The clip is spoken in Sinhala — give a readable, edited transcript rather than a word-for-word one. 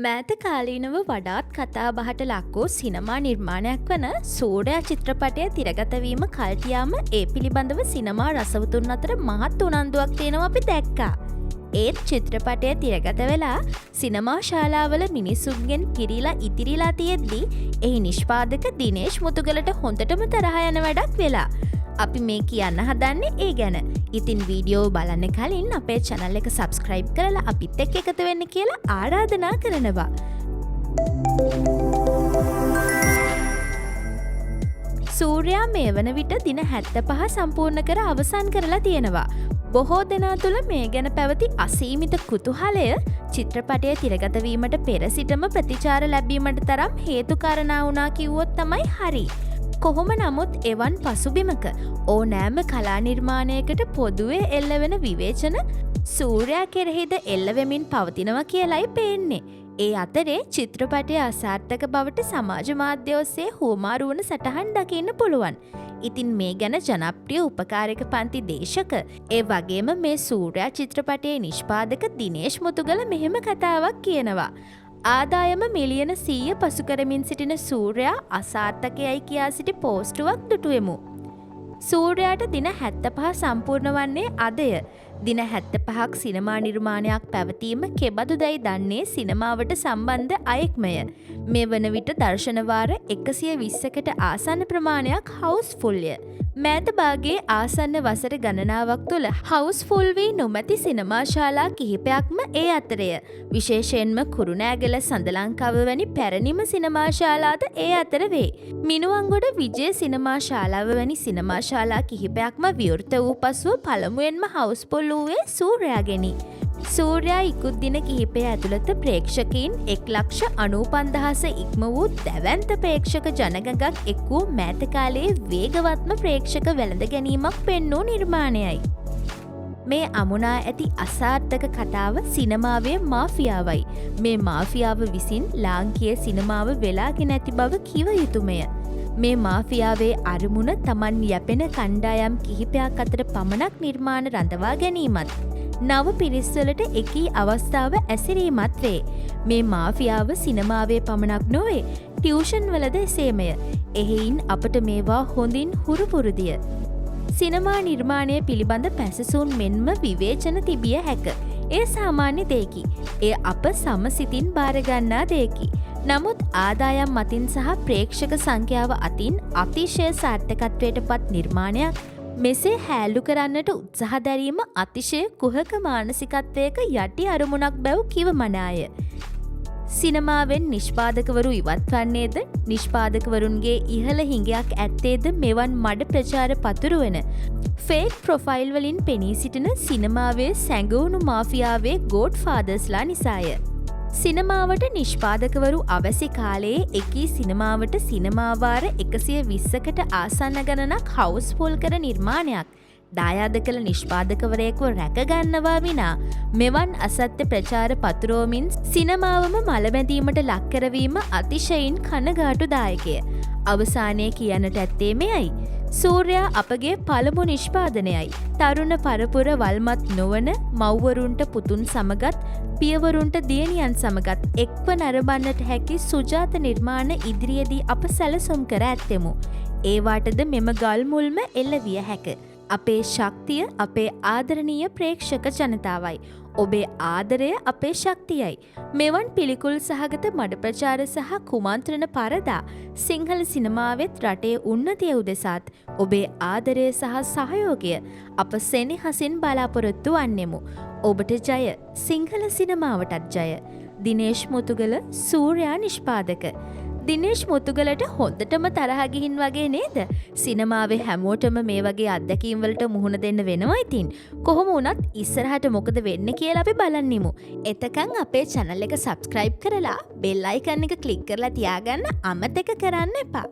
මෑත කාලීනව වඩාත් කතා බහට ලක්වූ සිනමා නිර්මාණයක් වන සූරයා චිත්‍රපටය තිරගතවීම කල්ටියාම ඒ පිළිබඳව සිනමා රසවතුන් අතර මහත් උනන්දුවක් තියෙනව අපි දැක්කා. ඒත් චිත්‍රපටය තිරගත වෙලා සිනමා ශාලාවල මිනිසුන්ගෙන් කිරිලා ඉතිරිලා තියෙද්දී එහි නිෂ්පාදක දිනේෂ් මුතුගලට හොඳටම තරහ යන වැඩක් වෙලා. අපි මේ කියන්න හදන්නේ ඒ ගැන. ඉතින් වීඩියෝ බලන්න කලින් අපේ channel එක subscribe කරලා අපිත් එක්ක එකතු වෙන්න කියලා ආරාධනා කරනවා. සූර්යා මේ වන විට දින 75 සම්පූර්ණ කර අවසන් කරලා තියෙනවා. බොහෝ දෙනා තුළ මේ ගැන පැවති අසීමිත කුතුහලය චිත්‍රපටය තිරගත වීමට පෙර සිටම ප්‍රතිචාර ලැබීමට තරම් හේතු කාරණා වුණා කිව්වොත් තමයි හරි. කොහොම නමුත් එවන් පසුබිමක ඕනෑම කලා නිර්මාණයකට පොදුවේ එල්ලවෙන විවේචන සූර්යා කෙරෙහිද එල්ලවෙමින් පවතිනවා කියලයි පේන්නේ. ඒ අතරේ චිත්‍රපටය අසාර්ථක බවට සමාජ මාධ්‍ය ඔස්සේ හුවමාරු වන සටහන් දකින්න පුළුවන්. ඉතින් මේ ගැන ජනප්‍රිය උපකාරක පන්ති දේශක ඒ වගේම මේ සූර්යා චිත්‍රපටයේ නිෂ්පාදක දිනේෂ් මුතුගල මෙහෙම කතාවක් කියනවා. ආදායම මිලියන 100 පසු කරමින් සිටින සූර්යා අසාර්ථකයයි කියා සිටි පෝස්ටුවක් දුටුවෙමු. සූර්යාට දින 75 සම්පූර්ණ වන්නේ අදය. දින 75ක් සිනමා නිර්මාණයක් පැවතීම කෙබඳුදැයි දන්නේ සිනමාවට සම්බන්ධ අයෙක්මය. මේ වන විට දර්ශනවාර 120කට ආසන්න ප්‍රමාණයක් හවුස්ෆුල්ය. මෑත භාගයේ ආසන්න වසර ගණනාවක් තුළ හවුස්ෆුල් වී නොමැති සිනමා ශාලා කිහිපයක්ම ඒ අතරය. විශේෂයෙන්ම කුරුණෑගල සඳලංකව වැනි පැරණිම සිනමා ශාලාද ඒ අතර වේ. මිනුවන්ගොඩ විජය සිනමා ශාලාව වැනි සිනමා ශාලා කිහිපයක්ම විවෘත වූ පසුව පළමුවෙන්ම හවුස්ෆුල් වූයේ සූර්යාගෙනි. සූර්යා ඉකුත් දින කිහිපය ඇතුළත ප්‍රේක්ෂකයින් 1,95,000 ඉක්ම වූ දැවැන්ත ප්‍රේක්ෂක ජනගඟක් එක් වූ මෑත කාලයේ වේගවත්ම ප්‍රේක්ෂක වැළඳ ගැනීමක් පෙන්වූ නිර්මාණයයි. මේ අමුණා ඇති අසාර්ථක කතාව සිනමාවේ මාෆියාවයි. මේ මාෆියාව විසින් ලාංකීය සිනමාව වෙලාගෙන ඇති බව කිව යුතුමය. මේ මාෆියාවේ අරමුණ තමන් යැපෙන කණ්ඩායම් කිහිපයක් අතර පමණක් නිර්මාණ රඳවා ගැනීමත්. නව පිරිස්වලට එකී අවස්ථාව ඇසිරීමත් වේ. මේ මාෆියාව සිනමාවේ පමණක් නොවේ ටියුෂන් වලද එසේමය. එහෙයින් අපට මේවා හොඳින් හුරුපුරුදිය. සිනමා නිර්මාණය පිළිබඳ පැසසුන් මෙන්ම විවේචන තිබිය හැක. ඒ සාමාන්‍ය දෙයකි. එය අප සමසිතින් භාරගන්නා දෙයකි. නමුත් ආදායම් මතින් සහ ප්‍රේක්ෂක සංඛ්‍යාව අතින් අතිශය සාර්ථකත්වයට පත් නිර්මාණයක් මෙසේ හැල්ලු කරන්නට උත්සාහ දැරීම අතිශය කුහක මානසිකත්වයක යටි අරමුණක් බැව් කිව මනාය. සිනමාවෙන් නිෂ්පාදකවරු ඉවත් වන්නේද නිෂ්පාදකවරුන්ගේ ඉහළ හිඟයක් ඇත්තේද මෙවන් මඩ ප්‍රචාර පතුරුවන ෆේක් ප්‍රොෆයිල් වලින් පෙනී සිටින සිනමාවේ සැඟවුණු මාෆියාවේ ගෝඩ් ෆාදර්ස්ලා නිසාය. සිනමාවට නිෂ්පාදකවරු අවැසි කාලයේ එකී සිනමාවට සිනමාවාර 120කට ආසන්න ගණනක් හවුස්ෆුල් කර නිර්මාණයක් දායාද කළ නිෂ්පාදකවරයෙක්ව රැකගන්නවා විනා මෙවන් අසත්‍ය ප්‍රචාර පතුරෝමින් සිනමාවම මලබැඳීමට ලක්කරවීම අතිශයින් කනගාටුදායකය. අවසානය කියන්නට ඇත්තේ මෙයයි. සූර්යා අපගේ පළමු නිෂ්පාදනයයි. තරුණ පරපුර වල්මත් නොවන මව්වරුන්ට පුතුන් සමගත් පියවරුන්ට දියණියන් සමගත් එක්ව නරඹන්නට හැකි සුජාත නිර්මාණ ඉදිරියේදී අප සැලසුම් කර ඇත්තෙමු. ඒවාටද මෙම ගල් මුල්ම එල්ල විය හැක. අපේ ශක්තිය අපේ ආදරණීය ප්‍රේක්ෂක ජනතාවයි. ඔබේ ආදරය අපේ ශක්තියයි. මෙවන් පිළිකුල් සහගත මඩ ප්‍රචාර සහ කුමන්ත්‍රණ පරදා සිංහල සිනමාවෙත් රටේ උන්නතිය උදෙසාත් ඔබේ ආදරය සහ සහයෝගය අප සෙනෙහසින් බලාපොරොත්තු වන්නෙමු. ඔබට ජය. සිංහල සිනමාවටත් ජය. දිනේෂ් මුතුගල සූර්යා නිෂ්පාදක. දිනේෂ් මුතුගලට හොඳටම තරහ ගිහින් වගේ නේද? සිනමාවේ හැමෝටම මේ වගේ අත්දැකීම් වලට මුහුණ දෙන්න වෙනවා ඉතින්. කොහොම වුණත් ඉස්සරහට මොකද වෙන්නේ කියලා අපි බලන්නෙමු. එතකන් අපේ channel එක subscribe කරලා bell icon එක click කරලා තියාගන්න අමතක කරන්න එපා.